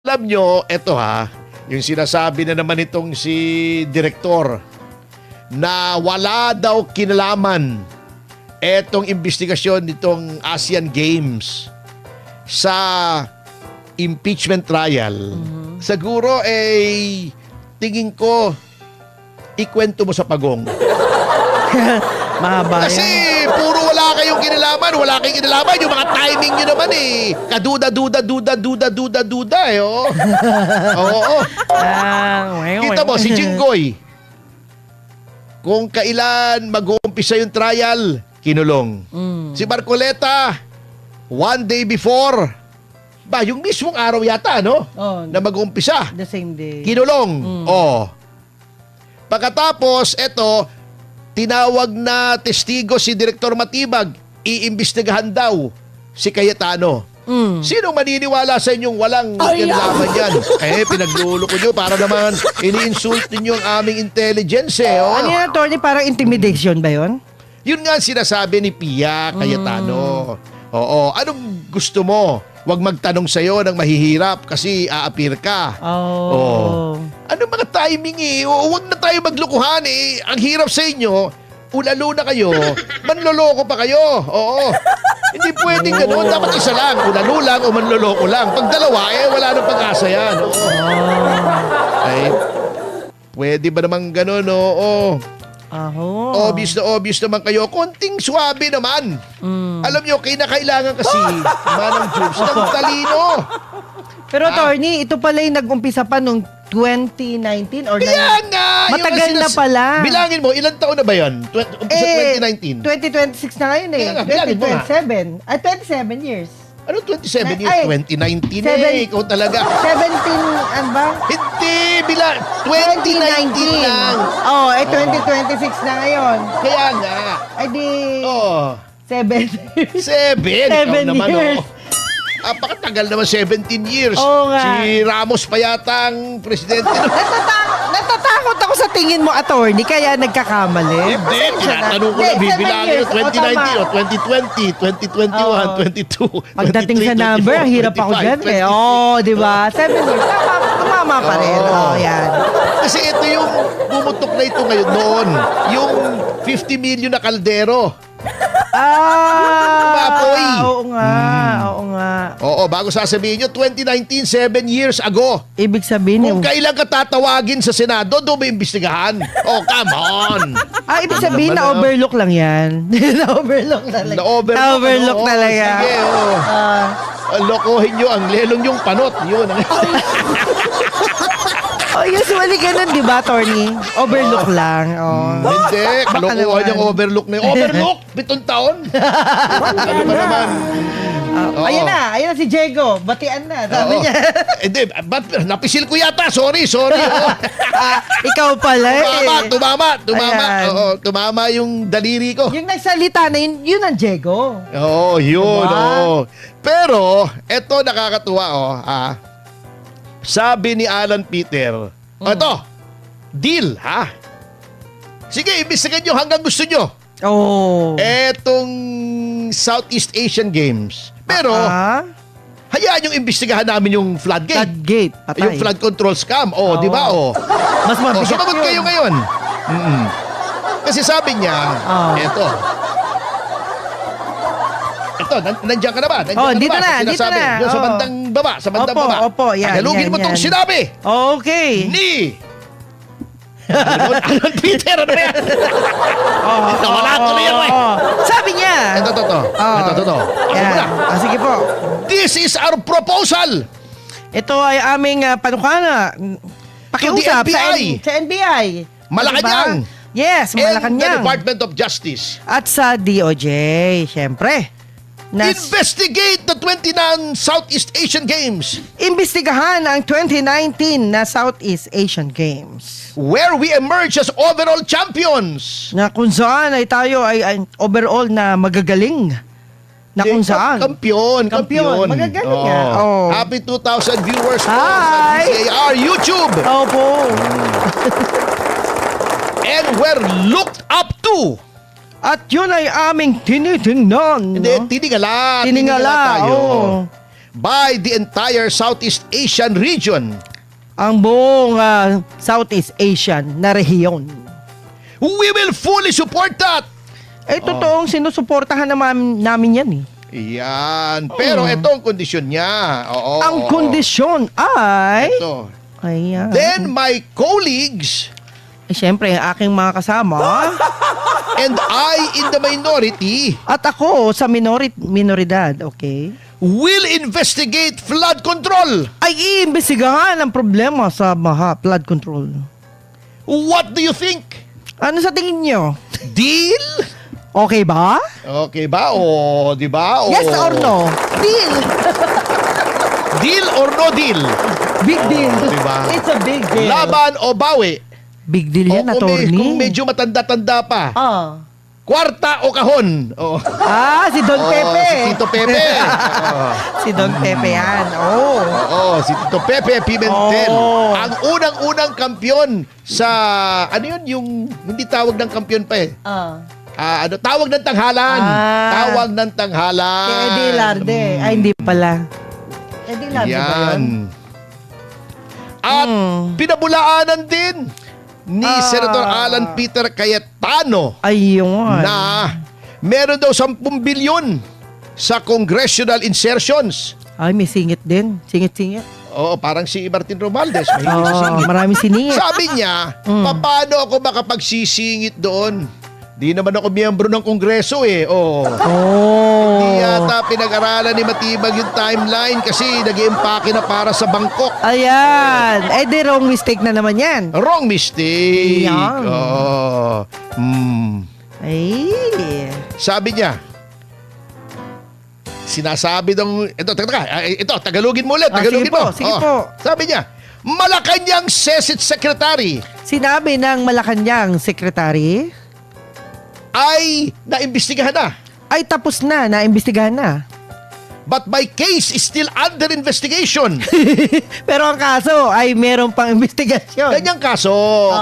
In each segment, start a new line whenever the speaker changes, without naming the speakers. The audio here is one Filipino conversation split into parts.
Alam nyo, eto yung sinasabi na naman itong si Direktor na wala daw kinalaman etong investigasyon nitong ASEAN Games sa impeachment trial. Siguro tingin ko ikwento mo sa pagong.
Mahaba
Kasi
yan.
puro wala kayong kinalaman, wala kayong kinalaman. Yung mga timing nyo naman kaduda oh. Oo. Kita mo, si Jinggoy, kung kailan mag-uumpisa yung trial, kinulong. Si Marcoleta, one day before, yung mismong araw yata, no?
Oh,
Na mag-uumpisa,
the same day.
kinulong. Pagkatapos, eto, tinawag na testigo si Direktor Matibag, iimbestigahan daw si Cayetano. Sino maniniwala sa inyong walang kinalaman yan? Pinaglulo ko nyo para naman ini-insult ninyo ang aming intelligence
Ano yan, attorney? Parang intimidation ba yun?
Yun nga sinasabi ni Pia Cayetano. Oo. Anong gusto mo? Huwag magtanong sa'yo ng mahihirap kasi aapir ka. Anong mga timing Huwag na tayo maglukuhan Ang hirap sa inyo, ulalo na kayo, manloloko pa kayo. Oo. Hindi pwedeng gano'n. Dapat isa lang. Ulalo lang o manloloko lang. Pag dalawa, wala nang pag-asa yan. Pwede ba naman gano'n? Obvious naman kayo. Konting swabe naman. Alam nyo, kinakailangan kasi Manang Jubes ng talino.
Pero attorney, ito pala yung nag-umpisa pa nung 2019 or
Kaya nga!
Matagal na pala.
Bilangin mo, ilang taon na ba yan? Umpisa 2019?
2026 na ngayon
Kaya nga, bilangin mo nga.
2027. Ay, 27 years.
Ano 27 years?
Ay,
2019 Ikaw talaga.
17, ano ba?
Hindi, 2019 lang.
2026 na ngayon.
Kaya nga.
Ay di, 7 years.
7
7
naman,
years.
Pakatagal naman 17 years.
Oo nga.
Si Ramos pa yata ang presidente.
Natatakot ako sa tingin mo, attorney, kaya nagkakamali.
Hindi, tinatanong ko lang, bibilangin yung 2019, 2020, 2021, 22,
Pagdating sa number, ang hirap ako dyan di ba? 7 years. Tumama pa rin. Yan.
Kasi ito yung bumutok na ito ngayon noon. Yung 50 million na kaldero. Baboy.
Oo nga.
Oo, bago sasabihin nyo, 2019, 7 years ago.
Ibig sabihin
Kung kailan ka tatawagin sa Senado, doon may imbestigahan. Come on.
ibig sabihin na overlook lang yan. Na-overlook talaga. Na-overlook talaga.
Sige, lokohin nyo ang lelong yung panot. Yun.
Usually ganun, di ba, attorney? Overlook lang.
Hindi, kalokohan yung overlook na yun. Overlook? 7 taon? Ano ba naman?
Ayan na si Diego. Batian na, sabi niya.
Hindi, napisil ko yata. Sorry.
Ikaw pala
Tumama.
Ayan.
Tumama yung daliri ko.
Yung nagsalita na yun ang Diego.
Yun.
Diba?
Pero, eto nakakatuwa, sabi ni Alan Peter, ito, deal, Sige, imbestigan nyo hanggang gusto nyo. Etong Southeast Asian Games. Pero, hayaan yung imbestigahan namin yung floodgate.
Patay.
Yung flood control scam. Di ba?
Mas mabigat
sumagot kayo ngayon. Kasi sabi niya, Ito, nandiyan ka na ba?
Dito na.
Doon sa bandang baba.
Opo, yan.
Tagalogin mo itong sinabi.
Okay.
Alan Peter, ano ba yan? Nawala tuloy yan,
Sabi niya.
Ito.
Sige po.
This is our proposal.
Ito ay aming panukana. Pakiusap
To the NBI.
sa NBI.
Malacanang.
Yes, Malacanang.
And the Department of Justice.
At sa DOJ, syempre.
Investigate the 29 Southeast Asian Games.
Imbestigahan ang 2019 na Southeast Asian Games.
Where we emerge as overall champions.
Na kung saan ay tayo ay overall na magagaling. Na kung saan.
Kampiyon.
Magagaling nga.
Happy 2,000 viewers po
Hi!
sa DCAR YouTube.
Opo.
And we're looked up to.
At yun ay aming tinitingnan.
Hindi, tiningala.
Tiningala
tayo. by the entire Southeast Asian region.
Ang buong Southeast Asian na rehiyon.
We will fully support that.
Totoong sinusuportahan namin yan eh.
Yan. Pero ito ang kondisyon niya. Oo.
Ang kondisyon ay...
Ito.
Ayan.
Then my colleagues
Siyempre, ang aking mga kasama.
and I in the minority
At ako sa minoridad, okay?
will investigate flood control.
Ay iimbestigahan ang problema sa flood control.
What do you think?
Ano sa tingin nyo?
Deal?
Okay ba?
Okay ba? O, di ba? O,
Yes or no? Deal!
Deal or no deal?
Big deal.
Diba?
It's a big deal.
Laban o bawi?
Big deal yan,
O
attorney.
kung medyo matanda-tanda pa. Kwarta o kahon? O.
Si Don Pepe.
Si Tito Pepe. Oo.
Si Don Pepe yan.
Oo, si Tito Pepe Pimentel.
Oh.
Ang unang-unang kampiyon sa, ano yun, yung, hindi tawag ng kampiyon pa eh. Tawag ng tanghalan. Tawag ng tanghalan.
Kay Eddie Larde. Ay, hindi pala. Eddie Larde ba yun?
Yan. At pinabulaanan din ni Senator Alan Peter Cayetano
Ayun.
na meron daw 10 bilyon sa congressional insertions.
Ay, may singit din. Singit-singit.
Oo, parang si Martin Romualdez. Mahilig sa singit.
Maraming siningit.
Sabi niya, paano ako makapagsisingit doon? Di naman ako miyembro ng kongreso eh. Di yata pinag-aralan ni Matibag yung timeline kasi nag-iimpake na para sa Bangkok.
Ayan. Di wrong mistake na naman yan.
Wrong mistake.
Yan. Ay.
Sabi niya, sinasabi daw, ito, Tagalogin mo ulit, Tagalogin
sige po,
mo.
sige po.
Sabi niya, Malacanang Senate Secretary
Sinabi ng Malacanang Secretary,
ay naimbestigahan na.
ay tapos na, naimbestigahan na.
But my case is still under investigation.
Pero ang kaso ay meron pang investigasyon.
Ganyang kaso.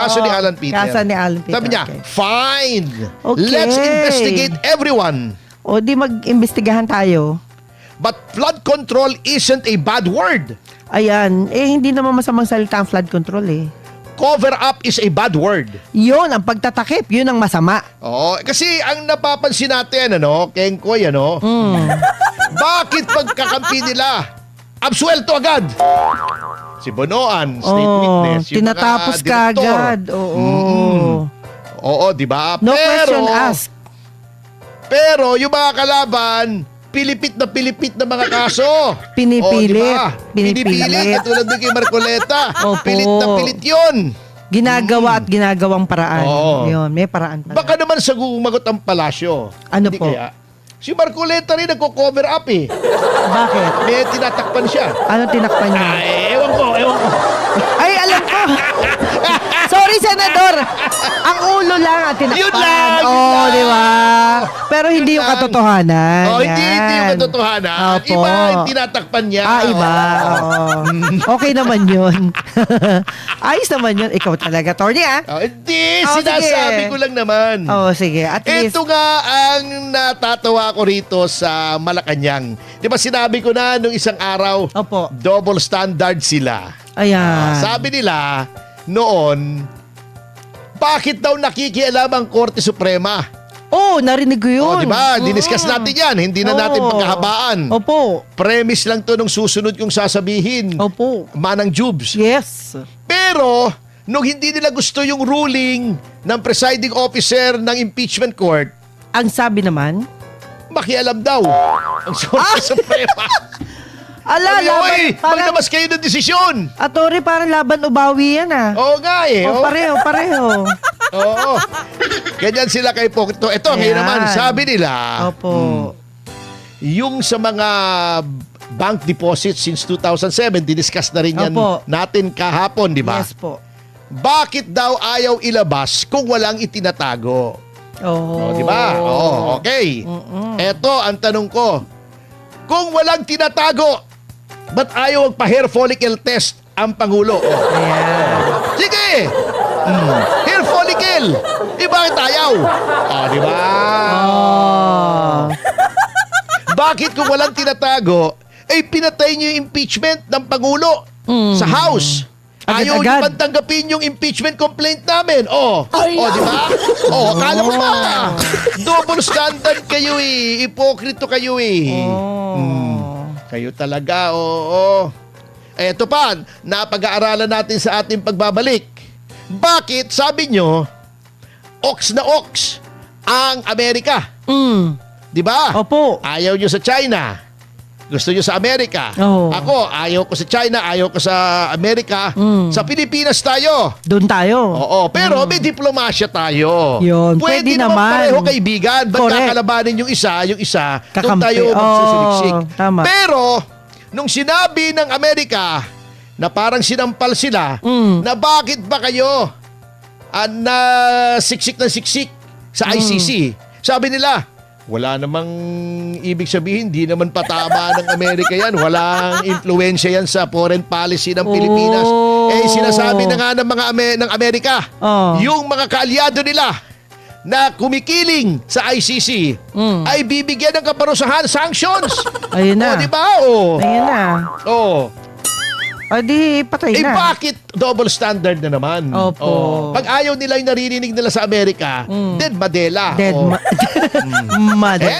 Kaso ni Alan Peter.
Kaso ni Alan Peter.
Sabi niya,
okay.
fine.
Okay.
Let's investigate everyone.
O di mag-imbestigahan tayo.
But flood control isn't a bad word.
Ayan. Hindi naman masamang salita ang flood control eh.
Cover up is a bad word.
Yun, ang pagtatakip, yun ang masama.
Oo, kasi ang napapansin natin, Kengkoy, bakit pagkakampi nila, absuelto agad? Si Bonoan, state witness, yung
tinatapos
mga
ka
direktor.
agad. Oo.
Oo, di ba?
No question asked.
Pero yung mga kalaban, pilipit na mga kaso.
Pinipilit.
Diba? Pinipilit. Katulad din kay Marcoleta.
Opo.
Pilit na pilit yun.
Ginagawa at ginagawang paraan.
Oo.
Yun, may paraan pala.
Baka naman sa gumagot ang palasyo.
Ano
Hindi
po?
Kaya? Si Marcoleta rin nagko-cover up eh.
Bakit?
May tinatakpan siya.
Ano tinakpan niya?
Ewan ko.
Ay, alam ko. Sorry, Senador. Ang ulo lang ang tinakpan.
Yun lang.
Di ba? Pero hindi yung katotohanan.
Hindi yung
Yan.
katotohanan.
Opo.
Iba yung tinatakpan niya.
Iba. Oo. Okay naman yun. Ayos naman yun. Ikaw talaga, Tony,
Hindi,
sige.
sinasabi ko lang naman.
Sige. At least.
Ito nga ang natatawa ko rito sa Malacanang. Di ba sinabi ko na nung isang araw,
Opo.
double standard sila.
Ayan.
Sabi nila noon, bakit daw nakikialam ang Korte Suprema?
Narinig ko yun.
Di ba? Diniscuss natin yan. Hindi na natin pagkahabaan.
Opo.
Premise lang to nung susunod kong sasabihin.
Opo.
Manang Jubes.
Yes.
Pero, nung hindi nila gusto yung ruling ng presiding officer ng impeachment court,
Ang sabi naman,
makialam daw ang Korte Suprema.
Sabi,
Oy,
parang,
magnabas kayo ng desisyon.
Atori, parang laban ubawi yan
Oo nga eh.
Pareho.
Oo. Ganyan sila kay Pokito. Ito, ngayon
Ayan.
naman, sabi nila,
Opo.
yung sa mga bank deposits since 2007, diniscuss na rin yan
Opo.
natin kahapon, di ba?
Yes po.
Bakit daw ayaw ilabas kung walang itinatago? Di ba? Okay. Eto ang tanong ko. Kung walang tinatago, ba't ayaw magpa-hair follicle test ang Pangulo?
Ayan.
Sige! Hair follicle! Bakit ayaw? Di ba? Bakit kung walang tinatago, pinatay niyo yung impeachment ng Pangulo sa House. Ayaw niyo man tanggapin yung impeachment complaint namin. Di ba? Akala mo ba? Double standard kayo eh. Ipokrito kayo eh. Kayo talaga, Eto pa, napag-aaralan natin sa ating pagbabalik. Bakit, sabi nyo, ox na ox ang Amerika? Di ba?
Opo.
Ayaw nyo sa China. Gusto nyo sa Amerika. Ako, ayaw ko sa China, ayaw ko sa Amerika. Sa Pilipinas tayo.
Doon tayo.
Pero may diplomasya tayo.
Yun,
Pwede naman pareho kaibigan. Ba't kakalabanin yung isa, doon tayo magsusuliksik.
Tama.
Pero, nung sinabi ng Amerika na parang sinampal sila, na bakit ba kayo na siksik ng siksik sa ICC, sabi nila, wala namang ibig sabihin, di naman patama ng Amerika yan. Walang influensya yan sa foreign policy ng Pilipinas. Sinasabi na nga ng mga ng Amerika, yung mga kaalyado nila na kumikiling sa ICC ay bibigyan ng kaparusahan, sanctions.
Ayun na.
Di ba?
Ayun na. Di patay na.
Bakit double standard na naman?
Opo.
Pag ayaw nila yung naririnig nila sa Amerika, dead Madela.
Dead Madela.